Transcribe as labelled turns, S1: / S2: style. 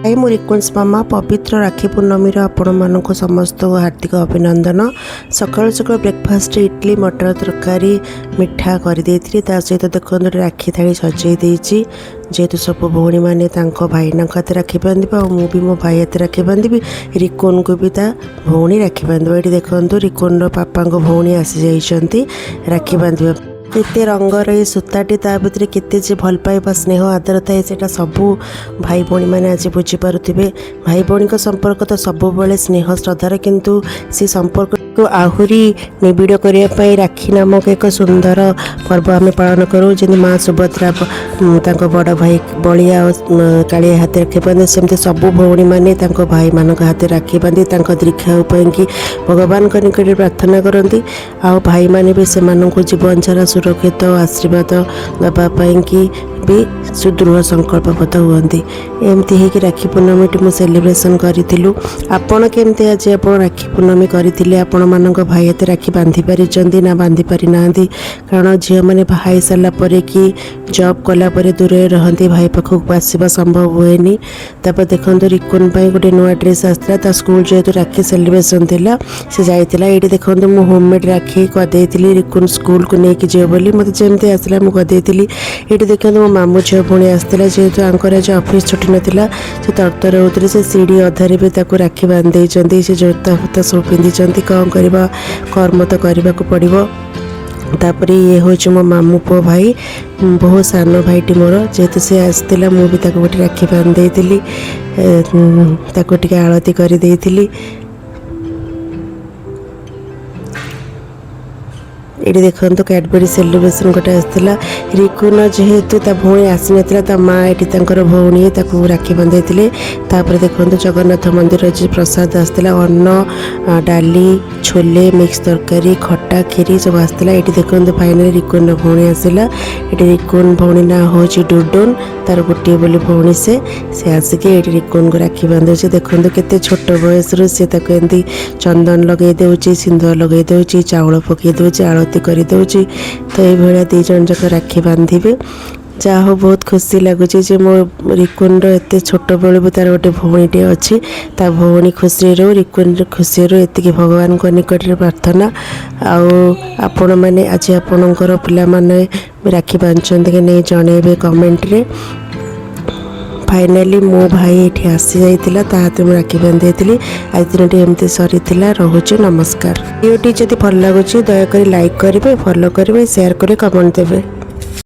S1: हाय मो रिकुन्स मामा पवित्र राखी पूर्णमी आपण मानक समस्त हार्दिक अभिनंदन। सकाल सकाल ब्रेकफास्ट इडली मटर तरकारी मिठा कर सहित देखो राखी थाली सजाई देती जेहेतु सब भौणी मैंने भाई हाथ राखी बांधे और मुझे मो भाई हाथ राखी बांधि रिकुन को भी ता भौणी राखी बांधव। ये देखो रिकुन पापा भौणी आसी जाइए राखी बांधा केते रंगर ये सूताटी ता भीतर केते भल पाइबा स्नेह आदर थाए से सबू भाई भौणी मैंने आज बुझीपे। भाई भौणी संपर्क तो सबुबले स्नेह श्रद्धार किंतु से संपर्क को आहुरी निबिड़ करने राखी नामक एक सुंदर पर्व आम पालन करूँ जमी माँ सुभद्रा बड़ भाई बलिया कालिया हाथ राखी बांधे सेमती सबू भौणी मैंने भाई मान हाथ राखी बांधि दीर्घायु कि भगवान निकट प्रार्थना करती। आ भाई मैंने भी से जीवन सारा सुरक्षित आशीर्वाद देवाई कि भी सुदृढ़ संकल्पबद्ध हुए। एमती है कि राखी पूर्णमी मु सेलिब्रेशन करूँ। आपण केमती आज आप राखी पूर्णमी करते आपण मान भाई हाथ राखी बांधि पारि ना बांधि पारि ना कारण झील मैंने बाहा सारापर कि जॉब कलापर दूर रहती भाई पाखक आसवा संभव हुए। तापर देखो रिकुन गोटे नुआ ड्रेस आसला स्कूल जेहेतु राखी सेलिब्रेशन थिला से जाइला। ये देखो मुझे होममेड राखी करदेली रिकुन स्कूल को लेकिन जीव बोली मत जमी आसला मुझे करदेली। ये देखो मो मामू झील पुणी आसला जेहेतु आंकर आज ऑफिस छुट्टी नाला से तरतर होते से सीढ़ी अधारे भी राखी बांधे से जोता फोता सब पिंधि कौन करवा कर्म तो करने को पड़ो। तापर ये हूँ मो मामू पु भाई बहुत सान भाईटी मोर जेहेतु सी आसला मुझे गोटे राखी बांधे टे आलती करदेली। ये देखो कैडबरी सेलिब्रेशन गोटे आसला रिकुन जेहेतु भौणी आसी ना माँ ये भौणी राखी बांधे। तापर देखो जगन्नाथ मंदिर जी प्रसाद आसला अन्न डाली छोले मिक्स तरकारी खट्टा खीरी सब आसला। ये देखो फाइनाली रिकुन भौणी आसला। ये रिकुन भौणी ना हूँ डुडुन तार गोटे बोली भौणी से आसिक ये रिकुन को राखी बांधे। देखो केते छोट बयस सी एमती चंदन लगे दे सिंदूर लगे दे चाउल पकई दे आलती कर दे। तो ये दी जन जाक राखी बांधे जहा हो बहुत खुशी लगुच मो रिकुन एत छोट बेलू भी तार गोटे भौणीटे अच्छी ता भौणी खुशी रो रिकुन खुशी रो एति भगवान को निकट में प्रार्थना। आपण मैंने आज आपणकर पिला माने राखी बांधते कि नहीं जनइबे कमेंट रे। फाइनाली मो भाई ये आसी जाता हाथ में राखी बांधे। आज दिन एमती सरी रोचे नमस्कार। वीडियोटी जदि भल लगुच दयाकोरी लाइक करेंगे फॉलो करेंगे शेयर करें कमेंट देवे।